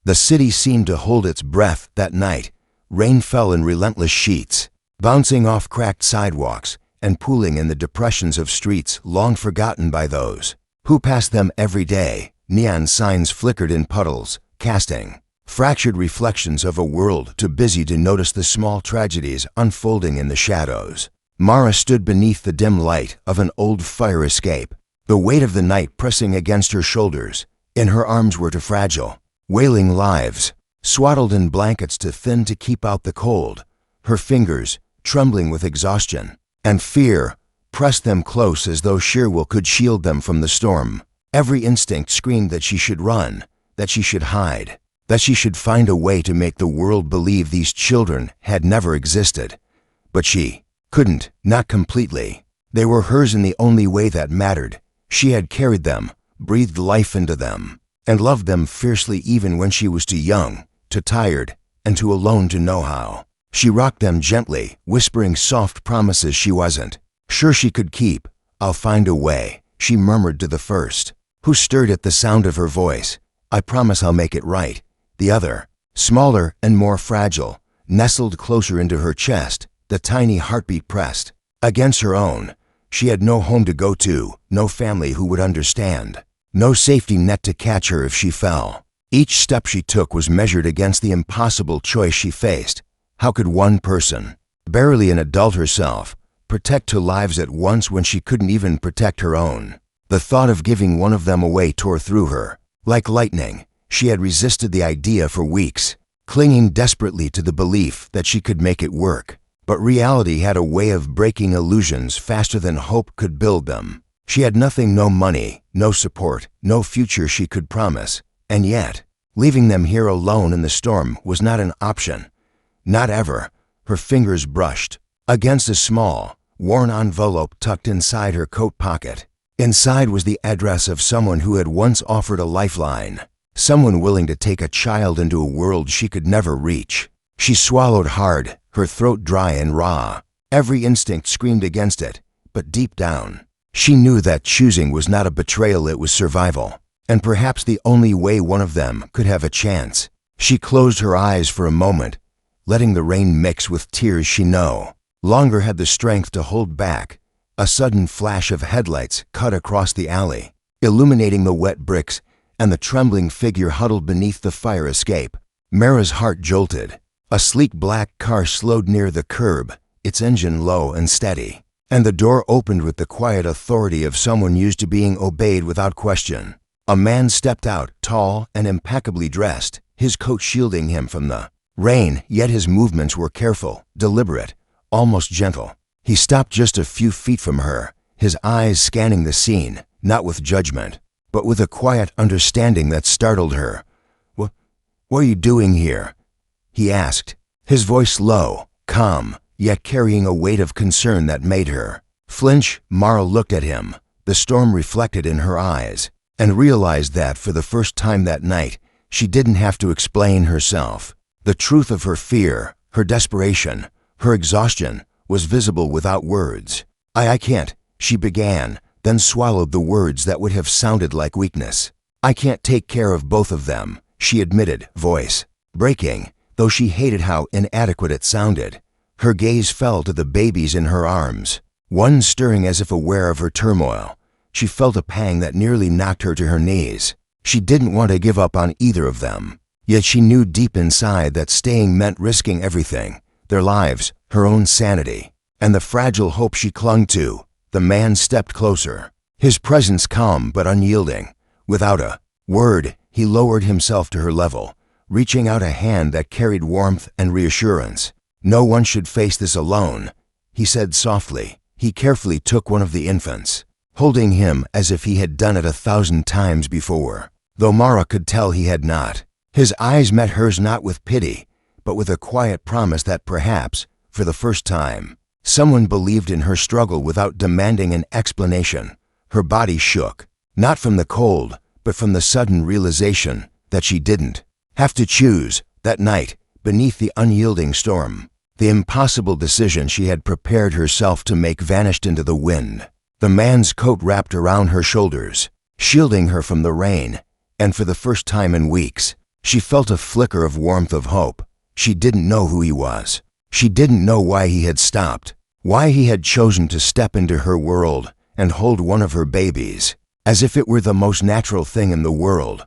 The city seemed to hold its breath that night. Rain fell in relentless sheets, bouncing off cracked sidewalks and pooling in the depressions of streets long forgotten by those who passed them every day. Neon signs flickered in puddles, casting fractured reflections of a world too busy to notice the small tragedies unfolding in the shadows. Mara stood beneath the dim light of an old fire escape, the weight of the night pressing against her shoulders. In her arms were two fragile, wailing lives, swaddled in blankets too thin to keep out the cold. Her fingers, trembling with exhaustion and fear, pressed them close as though sheer will could shield them from the storm. Every instinct screamed that she should run, that she should hide, that she should find a way to make the world believe these children had never existed. But she couldn't, not completely. They were hers in the only way that mattered. She had carried them, breathed life into them, and loved them fiercely even when she was too young, too tired, and too alone to know how. She rocked them gently, whispering soft promises she wasn't sure she could keep. "I'll find a way," she murmured to the first, who stirred at the sound of her voice. "I promise I'll make it right." The other, smaller and more fragile, nestled closer into her chest, the tiny heartbeat pressed against her own. She had no home to go to, no family who would understand, no safety net to catch her if she fell. Each step she took was measured against the impossible choice she faced. How could one person, barely an adult herself, protect two lives at once when she couldn't even protect her own? The thought of giving one of them away tore through her. Like lightning, she had resisted the idea for weeks, clinging desperately to the belief that she could make it work. But reality had a way of breaking illusions faster than hope could build them. She had nothing, no money, no support, no future she could promise. And yet, leaving them here alone in the storm was not an option. Not ever. Her fingers brushed against a small, worn envelope tucked inside her coat pocket. Inside was the address of someone who had once offered a lifeline, someone willing to take a child into a world she could never reach. She swallowed hard, her throat dry and raw. Every instinct screamed against it, but deep down, she knew that choosing was not a betrayal, it was survival, and perhaps the only way one of them could have a chance. She closed her eyes for a moment, letting the rain mix with tears she no longer had the strength to hold back. A sudden flash of headlights cut across the alley, illuminating the wet bricks and the trembling figure huddled beneath the fire escape. Mara's heart jolted. A sleek black car slowed near the curb, its engine low and steady, and the door opened with the quiet authority of someone used to being obeyed without question. A man stepped out, tall and impeccably dressed, his coat shielding him from the rain, yet his movements were careful, deliberate, almost gentle. He stopped just a few feet from her, his eyes scanning the scene, not with judgment, but with a quiet understanding that startled her. What are you doing here?" he asked, his voice low, calm, yet carrying a weight of concern that made her flinch. Mara looked at him, the storm reflected in her eyes, and realized that for the first time that night, she didn't have to explain herself. The truth of her fear, her desperation, her exhaustion was visible without words. I can't," she began, then swallowed the words that would have sounded like weakness. "I can't take care of both of them," she admitted, voice breaking, though she hated how inadequate it sounded. Her gaze fell to the babies in her arms, one stirring as if aware of her turmoil. She felt a pang that nearly knocked her to her knees. She didn't want to give up on either of them, yet she knew deep inside that staying meant risking everything, their lives, her own sanity, and the fragile hope she clung to. The man stepped closer, his presence calm but unyielding. Without a word, he lowered himself to her level, reaching out a hand that carried warmth and reassurance. "No one should face this alone," he said softly. He carefully took one of the infants, holding him as if he had done it 1,000 times before, though Mara could tell he had not. His eyes met hers not with pity, but with a quiet promise that perhaps, for the first time, someone believed in her struggle without demanding an explanation. Her body shook, not from the cold, but from the sudden realization that she didn't have to choose. That night, beneath the unyielding storm, the impossible decision she had prepared herself to make vanished into the wind. The man's coat wrapped around her shoulders, shielding her from the rain, and for the first time in weeks, She felt a flicker of warmth of hope. She didn't know who he was. She didn't know why he had stopped, why he had chosen to step into her world and hold one of her babies, as if it were the most natural thing in the world.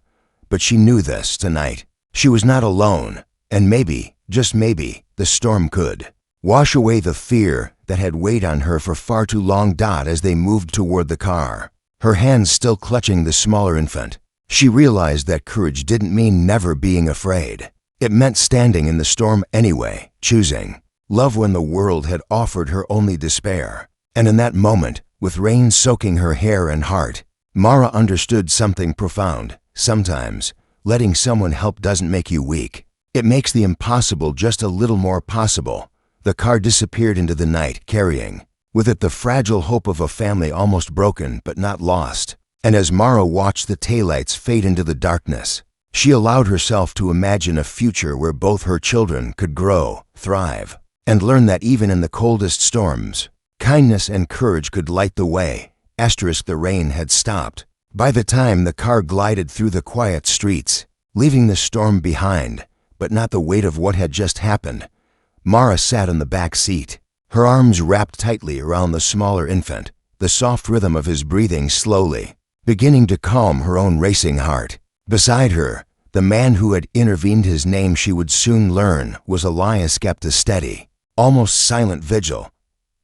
But she knew this tonight. She was not alone, and maybe, just maybe, the storm could wash away the fear that had weighed on her for far too long. As they moved toward the car, her hands still clutching the smaller infant, she realized that courage didn't mean never being afraid. It meant standing in the storm anyway, choosing love when the world had offered her only despair. And in that moment, with rain soaking her hair and heart, Mara understood something profound. Sometimes, letting someone help doesn't make you weak. It makes the impossible just a little more possible. The car disappeared into the night, carrying with it the fragile hope of a family almost broken but not lost. And as Mara watched the taillights fade into the darkness, she allowed herself to imagine a future where both her children could grow, thrive, and learn that even in the coldest storms, kindness and courage could light the way. The rain had stopped by the time the car glided through the quiet streets, leaving the storm behind, but not the weight of what had just happened. Mara sat in the back seat, her arms wrapped tightly around the smaller infant, the soft rhythm of his breathing slowly beginning to calm her own racing heart. Beside her, the man who had intervened, his name she would soon learn, was Elias, kept a steady, almost silent vigil.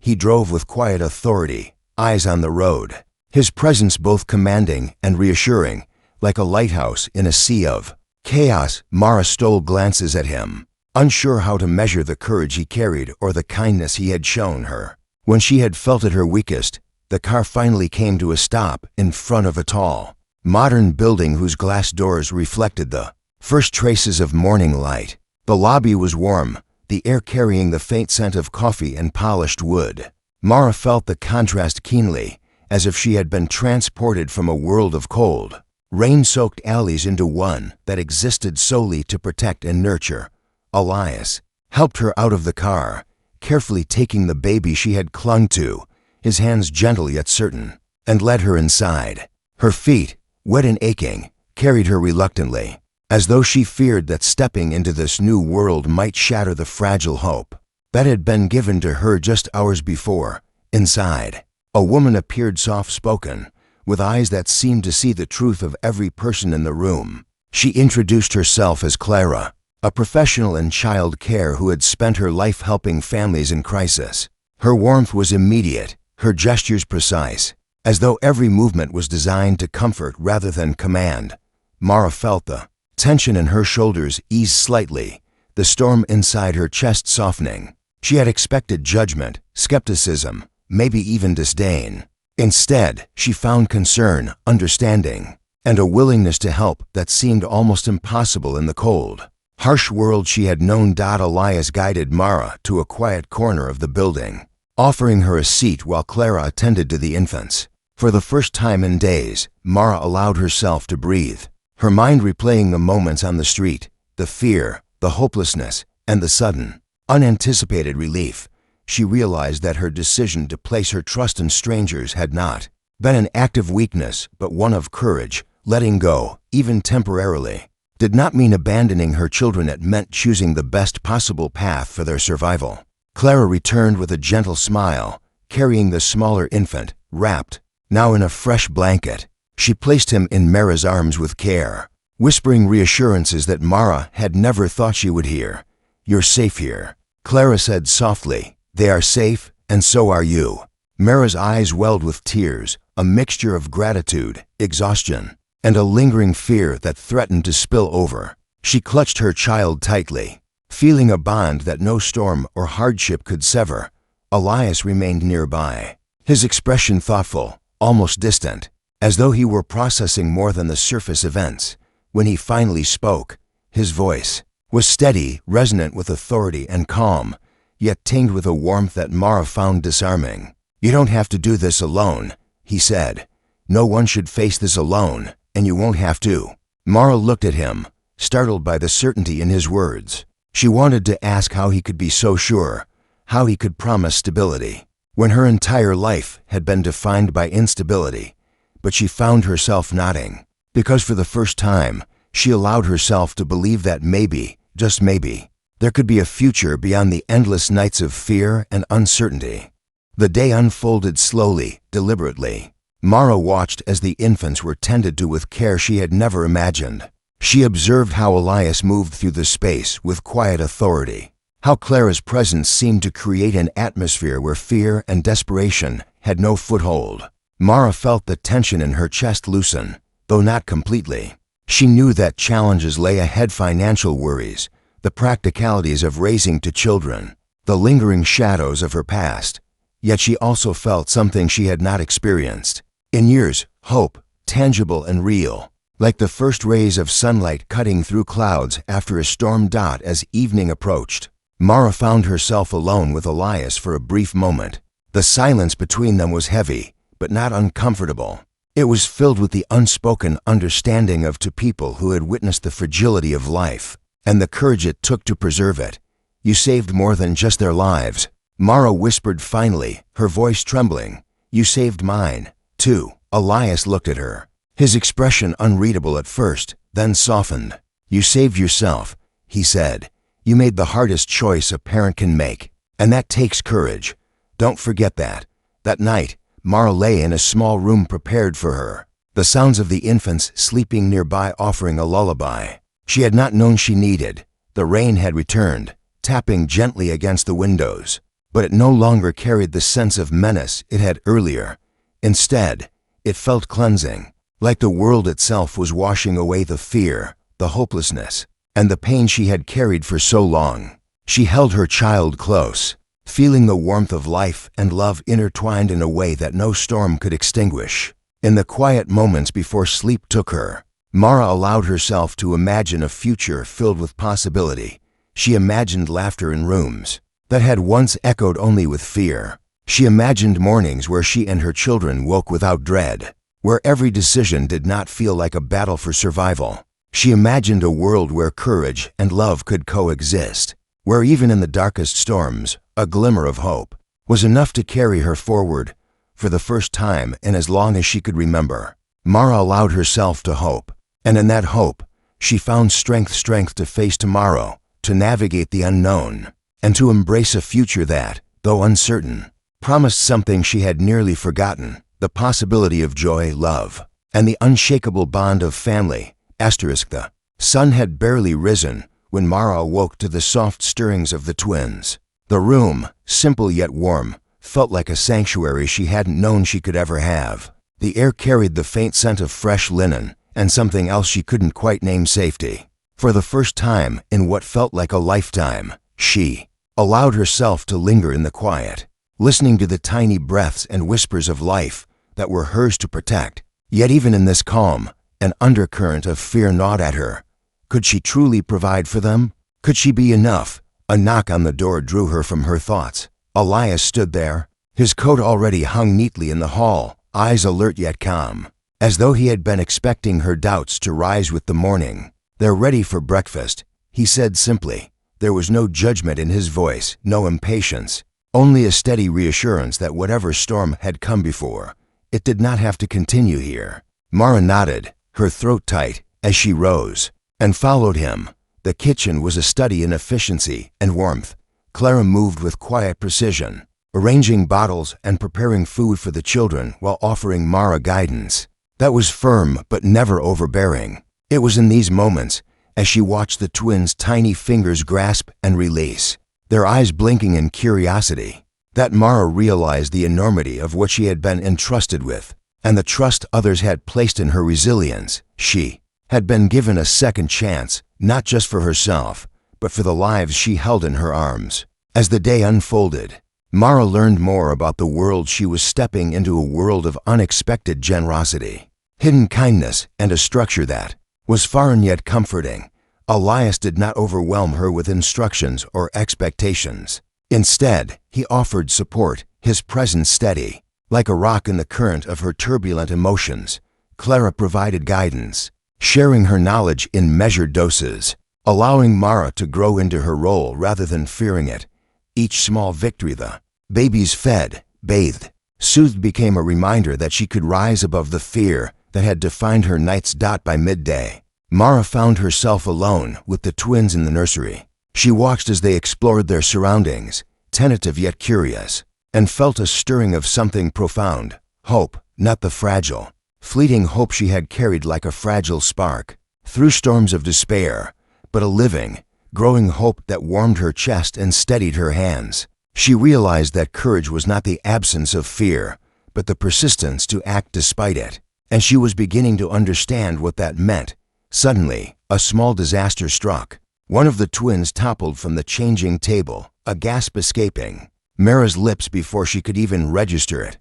He drove with quiet authority, eyes on the road, his presence both commanding and reassuring, like a lighthouse in a sea of chaos. Mara stole glances at him, unsure how to measure the courage he carried or the kindness he had shown her. When she had felt at her weakest, the car finally came to a stop in front of a tall, modern building whose glass doors reflected the first traces of morning light. The lobby was warm, the air carrying the faint scent of coffee and polished wood. Mara felt the contrast keenly, as if she had been transported from a world of cold, rain-soaked alleys into one that existed solely to protect and nurture. Elias helped her out of the car, carefully taking the baby she had clung to, his hands gentle yet certain, and led her inside. Her feet, wet and aching, carried her reluctantly, as though she feared that stepping into this new world might shatter the fragile hope that had been given to her just hours before. Inside, a woman appeared, soft-spoken, with eyes that seemed to see the truth of every person in the room. She introduced herself as Clara, a professional in child care who had spent her life helping families in crisis. Her warmth was immediate, her gestures precise, as though every movement was designed to comfort rather than command. Mara felt the tension in her shoulders ease slightly, the storm inside her chest softening. She had expected judgment, skepticism, maybe even disdain. Instead, she found concern, understanding, and a willingness to help that seemed almost impossible in the cold, harsh world she had known. Elias guided Mara to a quiet corner of the building, offering her a seat while Clara attended to the infants. For the first time in days, Mara allowed herself to breathe, her mind replaying the moments on the street, the fear, the hopelessness, and the sudden, unanticipated relief. She realized that her decision to place her trust in strangers had not been an act of weakness, but one of courage. Letting go, even temporarily, did not mean abandoning her children. It meant choosing the best possible path for their survival. Clara returned with a gentle smile, carrying the smaller infant, wrapped now in a fresh blanket. She placed him in Mara's arms with care, whispering reassurances that Mara had never thought she would hear. "You're safe here," Clara said softly. "They are safe, and so are you." Mara's eyes welled with tears, a mixture of gratitude, exhaustion, and a lingering fear that threatened to spill over. She clutched her child tightly, feeling a bond that no storm or hardship could sever. Elias remained nearby, his expression thoughtful, almost distant, as though he were processing more than the surface events. When he finally spoke, his voice was steady, resonant with authority and calm, yet tinged with a warmth that Mara found disarming. "You don't have to do this alone," he said. "No one should face this alone, and you won't have to." Mara looked at him, startled by the certainty in his words. She wanted to ask how he could be so sure, how he could promise stability, when her entire life had been defined by instability. But she found herself nodding, because for the first time, She allowed herself to believe that maybe, just maybe, there could be a future beyond the endless nights of fear and uncertainty. The day unfolded slowly, deliberately. Mara watched as the infants were tended to with care she had never imagined. She observed how Elias moved through the space with quiet authority, how Clara's presence seemed to create an atmosphere where fear and desperation had no foothold. Mara felt the tension in her chest loosen, though not completely. She knew that challenges lay ahead: financial worries, the practicalities of raising two children, the lingering shadows of her past. Yet she also felt something she had not experienced in years: hope, tangible and real, like the first rays of sunlight cutting through clouds after a storm. As evening approached, Mara found herself alone with Elias for a brief moment. The silence between them was heavy, but not uncomfortable. It was filled with the unspoken understanding of two people who had witnessed the fragility of life and the courage it took to preserve it. "You saved more than just their lives," Mara whispered finally, her voice trembling. "You saved mine, too." Elias looked at her, his expression unreadable at first, then softened. "You saved yourself," he said. "You made the hardest choice a parent can make, and that takes courage. Don't forget that." That night, Mara lay in a small room prepared for her, the sounds of the infants sleeping nearby offering a lullaby she had not known she needed. The rain had returned, tapping gently against the windows, but it no longer carried the sense of menace it had earlier. Instead, it felt cleansing, like the world itself was washing away the fear, the hopelessness, and the pain she had carried for so long. She held her child close, feeling the warmth of life and love intertwined in a way that no storm could extinguish. In the quiet moments before sleep took her, Mara allowed herself to imagine a future filled with possibility. She imagined laughter in rooms that had once echoed only with fear. She imagined mornings where she and her children woke without dread, where every decision did not feel like a battle for survival. She imagined a world where courage and love could coexist, where even in the darkest storms, a glimmer of hope was enough to carry her forward. For the first time in as long as she could remember, Mara allowed herself to hope, and in that hope, she found strength to face tomorrow, to navigate the unknown, and to embrace a future that, though uncertain, promised something she had nearly forgotten: the possibility of joy, love, and the unshakable bond of family. The sun had barely risen when Mara awoke to the soft stirrings of the twins. The room, simple yet warm, felt like a sanctuary she hadn't known she could ever have. The air carried the faint scent of fresh linen and something else she couldn't quite name: safety. For the first time in what felt like a lifetime, she allowed herself to linger in the quiet, listening to the tiny breaths and whispers of life that were hers to protect. Yet even in this calm, an undercurrent of fear gnawed at her. Could she truly provide for them? Could she be enough? A knock on the door drew her from her thoughts. Elias stood there, his coat already hung neatly in the hall, eyes alert yet calm, as though he had been expecting her doubts to rise with the morning. "They're ready for breakfast," he said simply. There was no judgment in his voice, no impatience, only a steady reassurance that whatever storm had come before, it did not have to continue here. Mara nodded, her throat tight, as she rose, and followed him. The kitchen was a study in efficiency and warmth. Clara moved with quiet precision, arranging bottles and preparing food for the children while offering Mara guidance that was firm but never overbearing. It was in these moments, as she watched the twins' tiny fingers grasp and release, their eyes blinking in curiosity, that Mara realized the enormity of what she had been entrusted with, and the trust others had placed in her resilience. She had been given a second chance, not just for herself, but for the lives she held in her arms. As the day unfolded, Mara learned more about the world she was stepping into: a world of unexpected generosity, hidden kindness, and a structure that was foreign yet comforting. Elias did not overwhelm her with instructions or expectations. Instead, he offered support, his presence steady, like a rock in the current of her turbulent emotions. Clara provided guidance, sharing her knowledge in measured doses, allowing Mara to grow into her role rather than fearing it. Each small victory, the babies fed, bathed, soothed, became a reminder that she could rise above the fear that had defined her nights. By midday, Mara found herself alone with the twins in the nursery. She watched as they explored their surroundings, tentative yet curious, and felt a stirring of something profound. Hope, not the fragile, fleeting hope she had carried like a fragile spark through storms of despair, but a living, growing hope that warmed her chest and steadied her hands. She realized that courage was not the absence of fear, but the persistence to act despite it, and she was beginning to understand what that meant. Suddenly, a small disaster struck. One of the twins toppled from the changing table, a gasp escaping Mara's lips before she could even register it.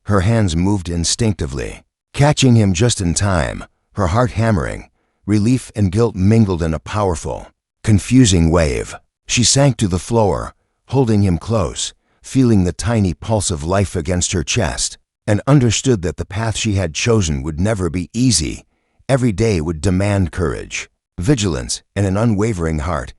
Her hands moved instinctively, catching him just in time, her heart hammering. Relief and guilt mingled in a powerful, confusing wave. She sank to the floor, holding him close, feeling the tiny pulse of life against her chest, and understood that the path she had chosen would never be easy. Every day would demand courage, vigilance, and an unwavering heart.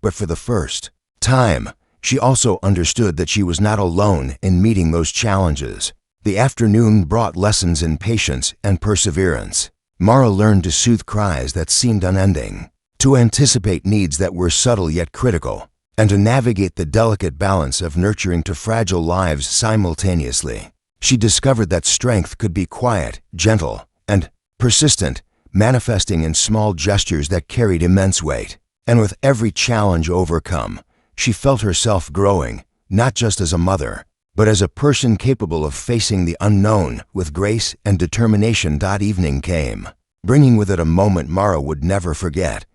But for the first time, she also understood that she was not alone in meeting those challenges. The afternoon brought lessons in patience and perseverance. Mara learned to soothe cries that seemed unending, to anticipate needs that were subtle yet critical, and to navigate the delicate balance of nurturing to fragile lives simultaneously. She discovered that strength could be quiet, gentle, and persistent, manifesting in small gestures that carried immense weight. And with every challenge overcome, she felt herself growing, not just as a mother, but as a person capable of facing the unknown with grace and determination. Evening came, bringing with it a moment Mara would never forget.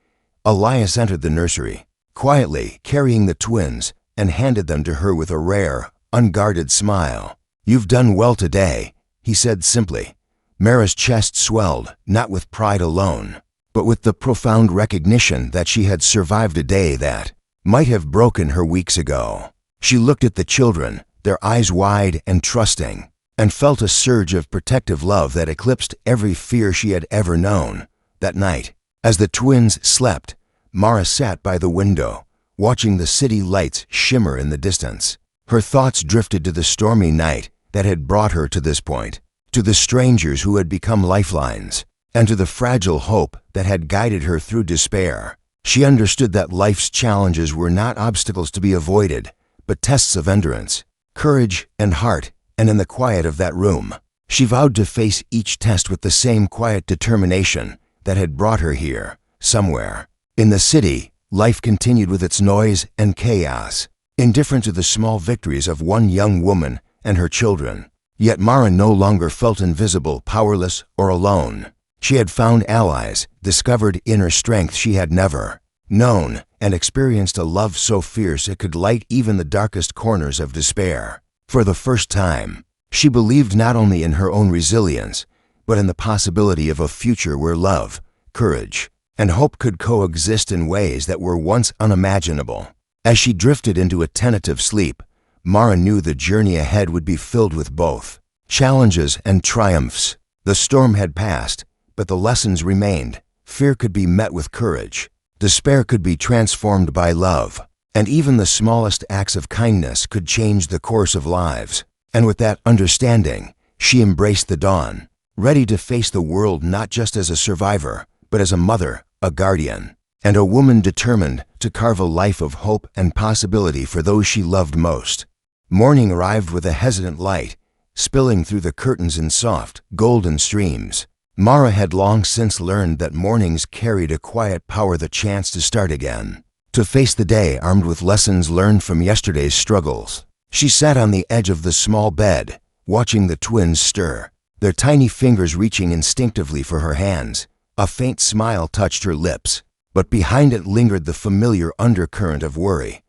Elias entered the nursery, quietly carrying the twins, and handed them to her with a rare, unguarded smile. "You've done well today," he said simply. Mara's chest swelled, not with pride alone, but with the profound recognition that she had survived a day that might have broken her weeks ago. She looked at the children, their eyes wide and trusting, and felt a surge of protective love that eclipsed every fear she had ever known. That night, as the twins slept, Mara sat by the window, watching the city lights shimmer in the distance. Her thoughts drifted to the stormy night that had brought her to this point, to the strangers who had become lifelines, and to the fragile hope that had guided her through despair. She understood that life's challenges were not obstacles to be avoided, but tests of endurance, courage, and heart. And in the quiet of that room, she vowed to face each test with the same quiet determination that had brought her here. Somewhere in the city, life continued with its noise and chaos, indifferent to the small victories of one young woman and her children. Yet Mara no longer felt invisible, powerless, or alone. She had found allies, discovered inner strength she had never known, and experienced a love so fierce it could light even the darkest corners of despair. For the first time, she believed not only in her own resilience, but in the possibility of a future where love, courage, and hope could coexist in ways that were once unimaginable. As she drifted into a tentative sleep, Mara knew the journey ahead would be filled with both challenges and triumphs. The storm had passed, but the lessons remained. Fear could be met with courage, despair could be transformed by love, and even the smallest acts of kindness could change the course of lives. And with that understanding, she embraced the dawn, ready to face the world not just as a survivor, but as a mother, a guardian, and a woman determined to carve a life of hope and possibility for those she loved most. Morning arrived with a hesitant light, spilling through the curtains in soft, golden streams. Mara had long since learned that mornings carried a quiet power, the chance to start again, to face the day armed with lessons learned from yesterday's struggles. She sat on the edge of the small bed, watching the twins stir, their tiny fingers reaching instinctively for her hands. A faint smile touched her lips, but behind it lingered the familiar undercurrent of worry.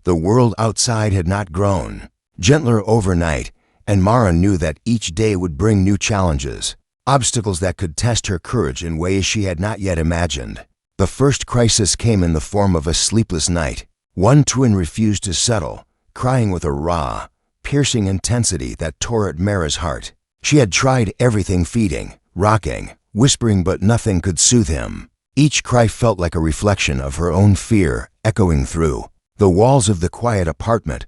The world outside had not grown gentler overnight, and Mara knew that each day would bring new challenges, obstacles that could test her courage in ways she had not yet imagined. The first crisis came in the form of a sleepless night. One twin refused to settle, crying with a raw, piercing intensity that tore at Mara's heart. She had tried everything, feeding, rocking, whispering, but nothing could soothe him. Each cry felt like a reflection of her own fear echoing through the walls of the quiet apartment.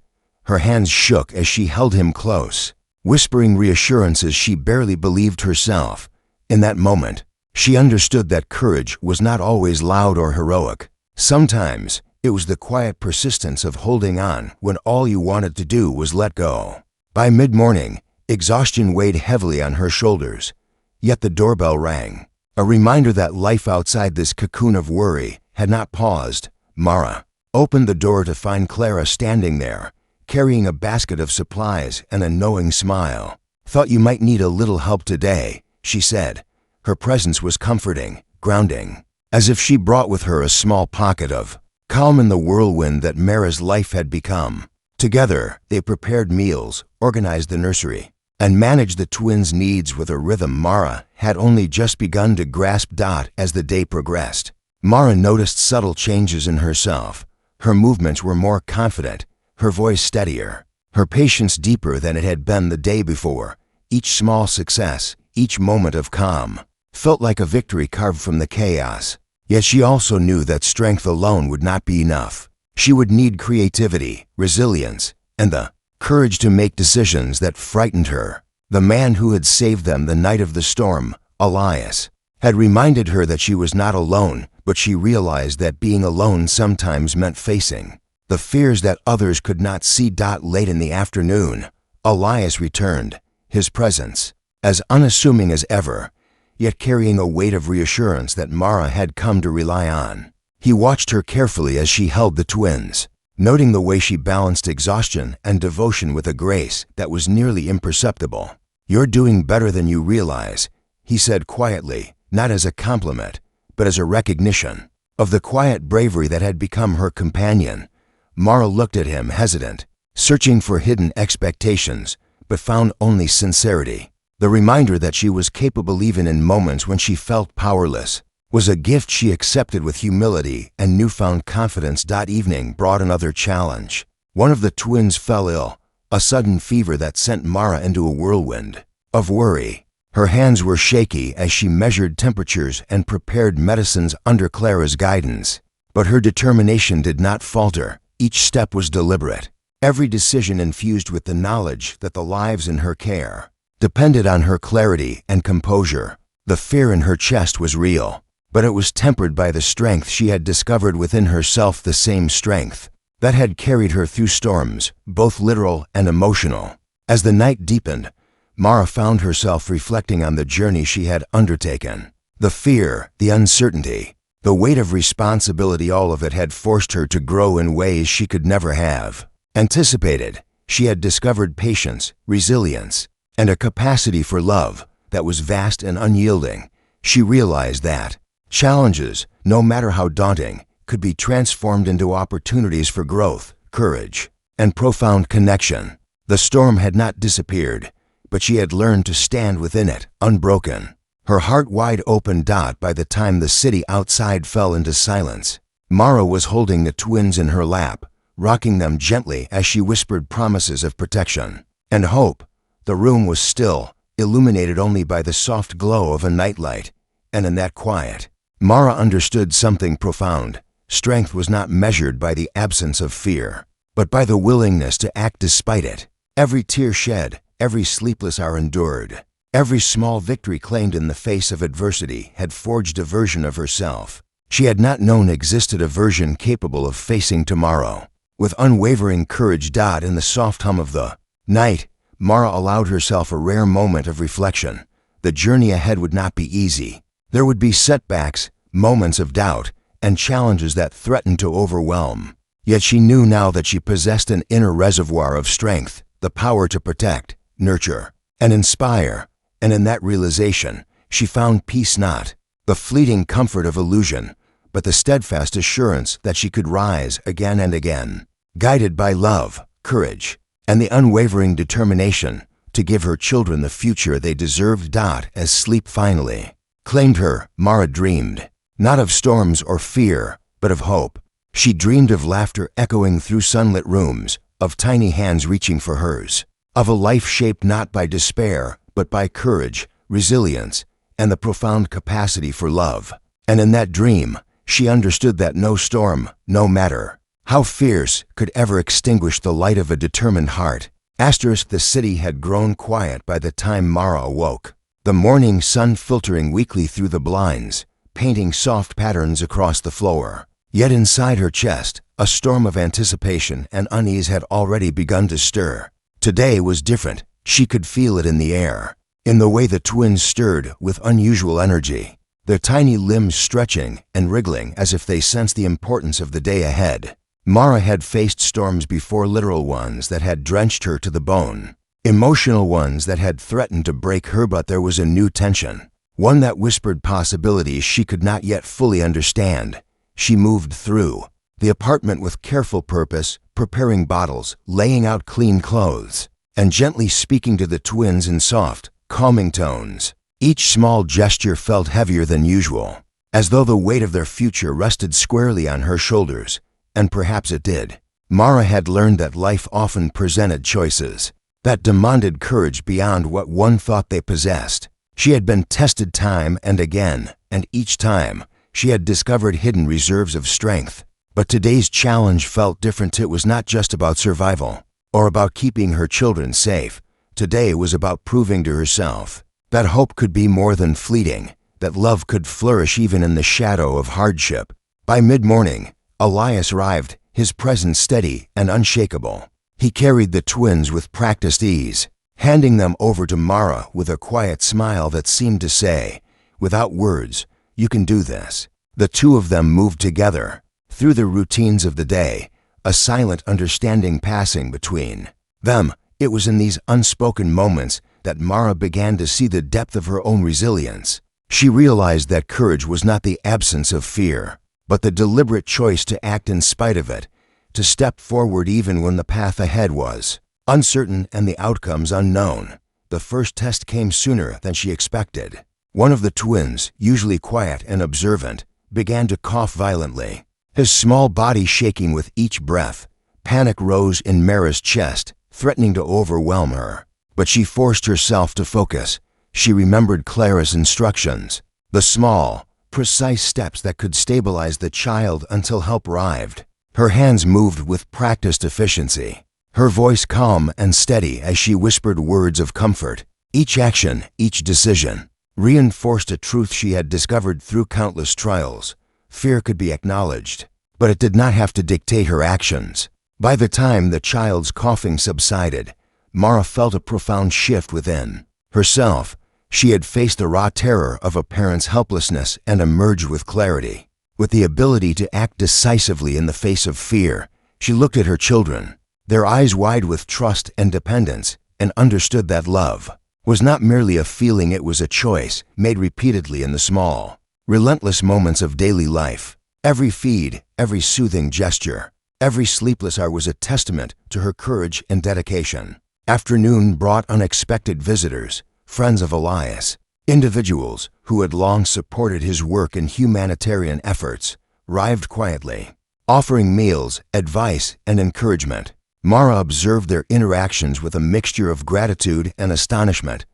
Her hands shook as she held him close, whispering reassurances she barely believed herself. In that moment, She understood that courage was not always loud or heroic. Sometimes, it was the quiet persistence of holding on when all you wanted to do was let go. By mid-morning, exhaustion weighed heavily on her shoulders. Yet the doorbell rang, a reminder that life outside this cocoon of worry had not paused. Mara opened the door to find Clara standing there, carrying a basket of supplies and a knowing smile. "Thought you might need a little help today," she said. Her presence was comforting, grounding, as if she brought with her a small pocket of calm in the whirlwind that Mara's life had become. Together, they prepared meals, organized the nursery, and managed the twins' needs with a rhythm Mara had only just begun to grasp. As the day progressed, Mara noticed subtle changes in herself. Her movements were more confident, her voice steadier, her patience deeper than it had been the day before. Each small success, each moment of calm, felt like a victory carved from the chaos. Yet she also knew that strength alone would not be enough. She would need creativity, resilience, and the courage to make decisions that frightened her. The man who had saved them the night of the storm, Elias, had reminded her that she was not alone, but she realized that being alone sometimes meant facing the fears that others could not see. Late in the afternoon, Elias returned, his presence as unassuming as ever, yet carrying a weight of reassurance that Mara had come to rely on. He watched her carefully as she held the twins, noting the way she balanced exhaustion and devotion with a grace that was nearly imperceptible. "You're doing better than you realize," he said quietly, not as a compliment, but as a recognition of the quiet bravery that had become her companion. Mara looked at him, hesitant, searching for hidden expectations, but found only sincerity. The reminder that she was capable even in moments when she felt powerless was a gift she accepted with humility and newfound confidence. Evening brought another challenge. One of the twins fell ill, a sudden fever that sent Mara into a whirlwind of worry. Her hands were shaky as she measured temperatures and prepared medicines under Clara's guidance. But her determination did not falter. Each step was deliberate, every decision infused with the knowledge that the lives in her care depended on her clarity and composure. The fear in her chest was real, but it was tempered by the strength she had discovered within herself, the same strength that had carried her through storms, both literal and emotional. As the night deepened, Mara found herself reflecting on the journey she had undertaken. The fear, the uncertainty, the weight of responsibility, all of it had forced her to grow in ways she could never have anticipated. She had discovered patience, resilience, and a capacity for love that was vast and unyielding. She realized that challenges, no matter how daunting, could be transformed into opportunities for growth, courage, and profound connection. The storm had not disappeared, but she had learned to stand within it, unbroken, her heart wide open. By the time the city outside fell into silence, Mara was holding the twins in her lap, rocking them gently as she whispered promises of protection and hope. The room was still, illuminated only by the soft glow of a nightlight, and in that quiet, Mara understood something profound. Strength was not measured by the absence of fear, but by the willingness to act despite it. Every tear shed, every sleepless hour endured, every small victory claimed in the face of adversity had forged a version of herself she had not known existed, a version capable of facing tomorrow with unwavering courage. In the soft hum of the night, Mara allowed herself a rare moment of reflection. The journey ahead would not be easy. There would be setbacks, moments of doubt, and challenges that threatened to overwhelm. Yet she knew now that she possessed an inner reservoir of strength, the power to protect, nurture, and inspire. And in that realization, she found peace, not the fleeting comfort of illusion, but the steadfast assurance that she could rise again and again, guided by love, courage, and the unwavering determination to give her children the future they deserved. As sleep finally claimed her, Mara dreamed, not of storms or fear, but of hope. She dreamed of laughter echoing through sunlit rooms, of tiny hands reaching for hers, of a life shaped not by despair, but by courage, resilience, and the profound capacity for love. And in that dream, she understood that no storm, no matter how fierce, could ever extinguish the light of a determined heart. The city had grown quiet by the time Mara awoke. the morning sun filtering weakly through the blinds, painting soft patterns across the floor. Yet inside her chest, a storm of anticipation and unease had already begun to stir. Today was different. She could feel it in the air, in the way the twins stirred with unusual energy, their tiny limbs stretching and wriggling as if they sensed the importance of the day ahead. Mara had faced storms before, literal ones that had drenched her to the bone, emotional ones that had threatened to break her, but there was a new tension, one that whispered possibilities she could not yet fully understand. She moved through the apartment with careful purpose, preparing bottles, laying out clean clothes, and gently speaking to the twins in soft, calming tones. Each small gesture felt heavier than usual, as though the weight of their future rested squarely on her shoulders, and perhaps it did. Mara had learned that life often presented choices that demanded courage beyond what one thought they possessed. She had been tested time and again, and each time, she had discovered hidden reserves of strength. But today's challenge felt different. It was not just about survival, or about keeping her children safe. Today was about proving to herself that hope could be more than fleeting, that love could flourish even in the shadow of hardship. By mid-morning, Elias arrived, his presence steady and unshakable. He carried the twins with practiced ease, handing them over to Mara with a quiet smile that seemed to say, without words, "You can do this." The two of them moved together through the routines of the day, a silent understanding passing between them. It was in these unspoken moments that Mara began to see the depth of her own resilience. She realized that courage was not the absence of fear, but the deliberate choice to act in spite of it, to step forward even when the path ahead was uncertain and the outcomes unknown. The first test came sooner than she expected. One of the twins, usually quiet and observant, began to cough violently, his small body shaking with each breath. Panic rose in Mara's chest, threatening to overwhelm her. But she forced herself to focus. She remembered Clara's instructions, the small, precise steps that could stabilize the child until help arrived. Her hands moved with practiced efficiency, her voice calm and steady as she whispered words of comfort. Each action, each decision, reinforced a truth she had discovered through countless trials. Fear could be acknowledged, but it did not have to dictate her actions. By the time the child's coughing subsided, Mara felt a profound shift within herself. She had faced the raw terror of a parent's helplessness and emerged with clarity, with the ability to act decisively in the face of fear. She looked at her children, their eyes wide with trust and dependence, and understood that love was not merely a feeling, it was a choice made repeatedly in the small, relentless moments of daily life. Every feed, every soothing gesture, every sleepless hour was a testament to her courage and dedication. Afternoon brought unexpected visitors, friends of Elias, individuals who had long supported his work and humanitarian efforts, arrived quietly, offering meals, advice, and encouragement. Mara observed their interactions with a mixture of gratitude and astonishment.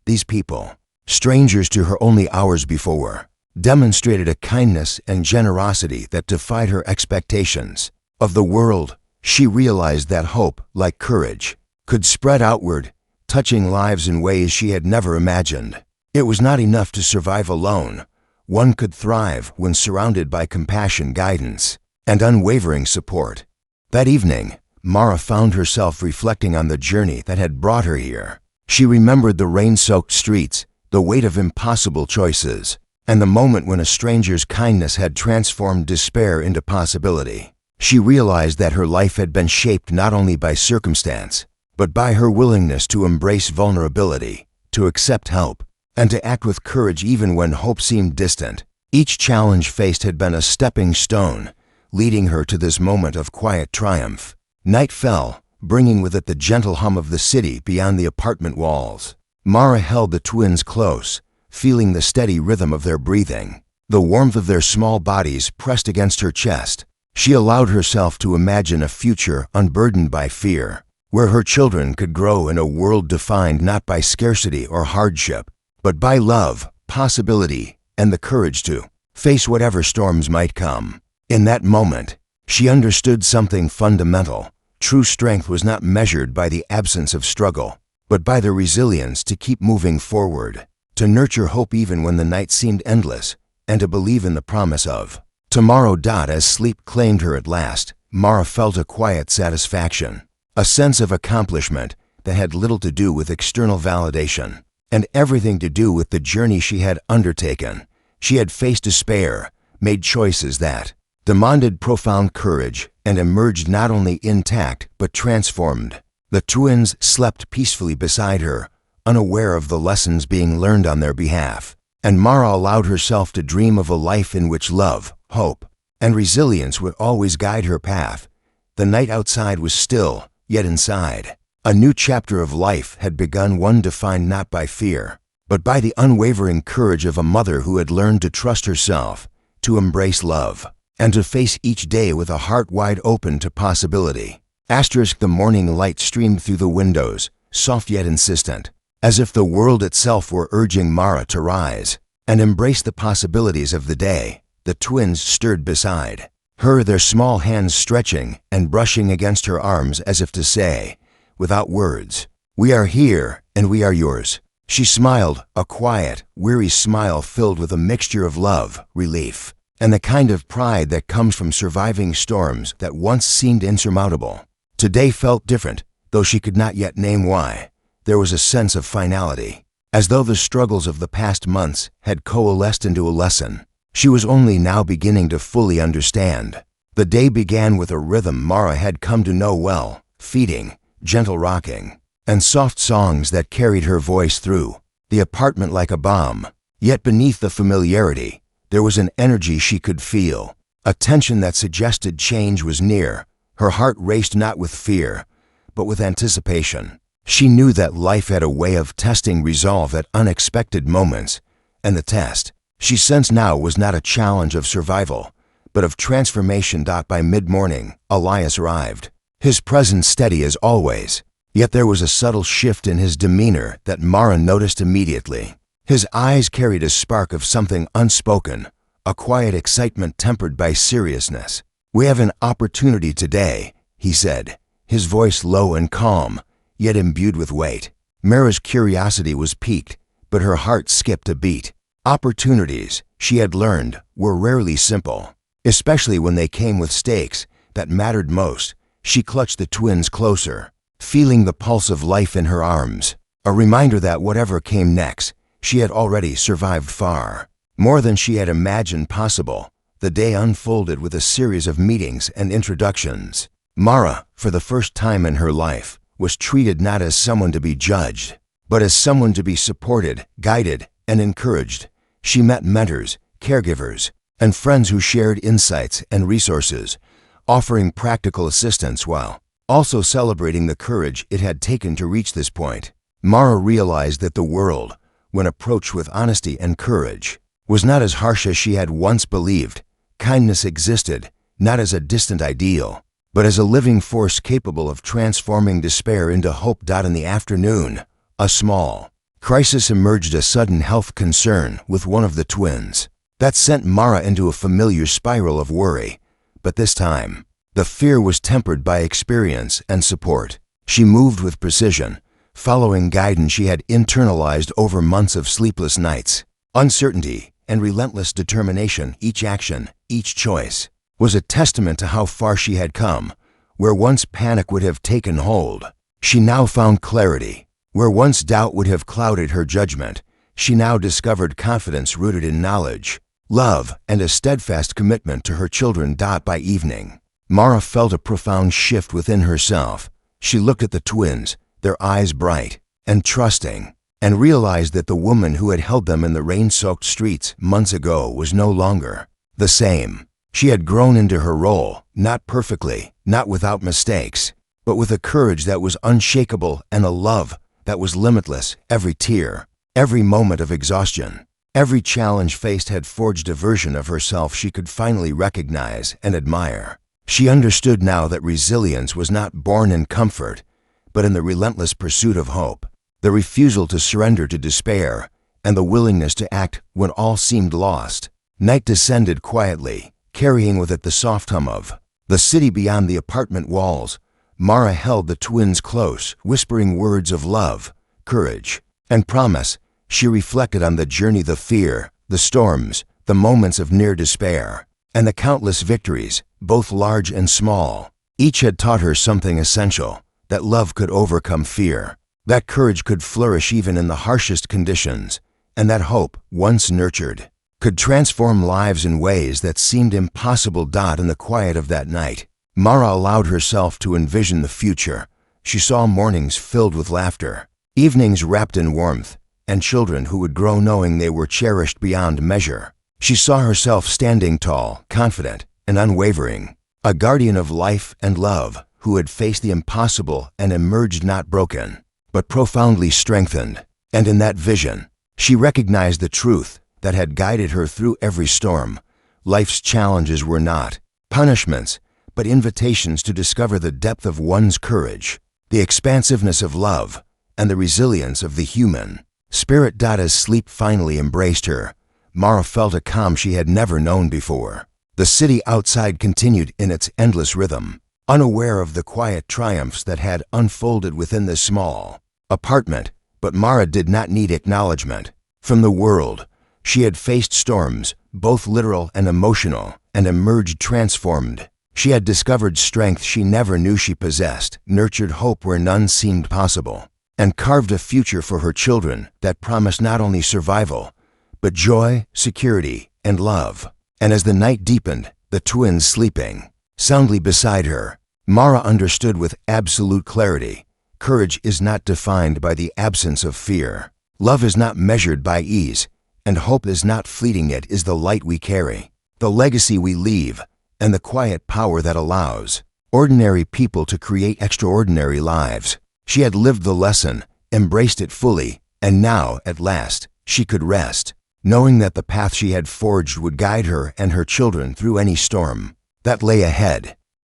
These people, strangers to her only hours before, demonstrated a kindness and generosity that defied her expectations of the world. She realized that hope, like courage, could spread outward, touching lives in ways she had never imagined. It was not enough to survive alone. One could thrive when surrounded by compassion, guidance, and unwavering support. That evening, Mara found herself reflecting on the journey that had brought her here. She remembered the rain-soaked streets, the weight of impossible choices, and the moment when a stranger's kindness had transformed despair into possibility. She realized that her life had been shaped not only by circumstance, but by her willingness to embrace vulnerability, to accept help, and to act with courage even when hope seemed distant. Each challenge faced had been a stepping stone, leading her to this moment of quiet triumph. Night fell, bringing with it the gentle hum of the city beyond the apartment walls. Mara held the twins close, feeling the steady rhythm of their breathing, the warmth of their small bodies pressed against her chest. She allowed herself to imagine a future unburdened by fear, where her children could grow in a world defined not by scarcity or hardship, but by love, possibility, and the courage to face whatever storms might come. In that moment, she understood something fundamental. True strength was not measured by the absence of struggle, but by the resilience to keep moving forward. to nurture hope even when the night seemed endless, and to believe in the promise of tomorrow. As sleep claimed her at last, Mara felt a quiet satisfaction, a sense of accomplishment that had little to do with external validation, and everything to do with the journey she had undertaken. She had faced despair, made choices that demanded profound courage, and emerged not only intact but transformed. The twins slept peacefully beside her, unaware of the lessons being learned on their behalf, and Mara allowed herself to dream of a life in which love, hope, and resilience would always guide her path. The night outside was still, yet inside, a new chapter of life had begun, one defined not by fear, but by the unwavering courage of a mother who had learned to trust herself, to embrace love, and to face each day with a heart wide open to possibility. The morning light streamed through the windows, soft yet insistent, as if the world itself were urging Mara to rise and embrace the possibilities of the day. The twins stirred beside her, their small hands stretching and brushing against her arms as if to say, without words, "We are here and we are yours." She smiled, a quiet, weary smile filled with a mixture of love, relief, and the kind of pride that comes from surviving storms that once seemed insurmountable. Today felt different, though she could not yet name why. There was a sense of finality, as though the struggles of the past months had coalesced into a lesson she was only now beginning to fully understand. The day began with a rhythm Mara had come to know well, feeding, gentle rocking, and soft songs that carried her voice through the apartment like a balm. Yet beneath the familiarity, there was an energy she could feel, a tension that suggested change was near. Her heart raced not with fear, but with anticipation. She knew that life had a way of testing resolve at unexpected moments, and the test she sensed now was not a challenge of survival, but of transformation. By mid-morning, Elias arrived, his presence steady as always, yet there was a subtle shift in his demeanor that Mara noticed immediately. His eyes carried a spark of something unspoken, a quiet excitement tempered by seriousness. "We have an opportunity today," he said, his voice low and calm, yet imbued with weight. Mara's curiosity was piqued, but her heart skipped a beat. Opportunities, she had learned, were rarely simple, especially when they came with stakes that mattered most. She clutched the twins closer, feeling the pulse of life in her arms, a reminder that whatever came next, she had already survived far more than she had imagined possible. The day unfolded with a series of meetings and introductions. Mara, for the first time in her life, was treated not as someone to be judged, but as someone to be supported, guided, and encouraged. She met mentors, caregivers, and friends who shared insights and resources, offering practical assistance while also celebrating the courage it had taken to reach this point. Mara realized that the world, when approached with honesty and courage, was not as harsh as she had once believed. Kindness existed, not as a distant ideal, but as a living force capable of transforming despair into hope. In the afternoon, a small crisis emerged, a sudden health concern with one of the twins that sent Mara into a familiar spiral of worry. But this time, the fear was tempered by experience and support. She moved with precision, following guidance she had internalized over months of sleepless nights. Uncertainty and relentless determination, each action, each choice, was a testament to how far she had come. Where once panic would have taken hold, she now found clarity. Where once doubt would have clouded her judgment, she now discovered confidence rooted in knowledge, love, and a steadfast commitment to her children. By evening, Mara felt a profound shift within herself. She looked at the twins, their eyes bright and trusting, and realized that the woman who had held them in the rain-soaked streets months ago was no longer the same. She had grown into her role, not perfectly, not without mistakes, but with a courage that was unshakable and a love that was limitless. Every tear, every moment of exhaustion, every challenge faced had forged a version of herself she could finally recognize and admire. She understood now that resilience was not born in comfort, but in the relentless pursuit of hope, the refusal to surrender to despair, and the willingness to act when all seemed lost. Night descended quietly, carrying with it the soft hum of the city beyond the apartment walls. Mara held the twins close, whispering words of love, courage, and promise. She reflected on the journey, the fear, the storms, the moments of near despair, and the countless victories, both large and small. Each had taught her something essential, that love could overcome fear, that courage could flourish even in the harshest conditions, and that hope, once nurtured, could transform lives in ways that seemed impossible. In the quiet of that night, Mara allowed herself to envision the future. She saw mornings filled with laughter, evenings wrapped in warmth, and children who would grow knowing they were cherished beyond measure. She saw herself standing tall, confident, and unwavering, a guardian of life and love who had faced the impossible and emerged not broken, but profoundly strengthened. And in that vision, she recognized the truth that had guided her through every storm. Life's challenges were not punishments, but invitations to discover the depth of one's courage, the expansiveness of love, and the resilience of the human spirit. As sleep finally embraced her, Mara felt a calm she had never known before. The city outside continued in its endless rhythm, unaware of the quiet triumphs that had unfolded within the small apartment. But Mara did not need acknowledgement from the world. She had faced storms, both literal and emotional, and emerged transformed. She had discovered strength she never knew she possessed, nurtured hope where none seemed possible, and carved a future for her children that promised not only survival, but joy, security, and love. And as the night deepened, the twins sleeping soundly beside her, Mara understood with absolute clarity: courage is not defined by the absence of fear. Love is not measured by ease, and hope is not fleeting. It is the light we carry, the legacy we leave, and the quiet power that allows ordinary people to create extraordinary lives. She had lived the lesson, embraced it fully, and now, at last, she could rest, knowing that the path she had forged would guide her and her children through any storm that lay ahead.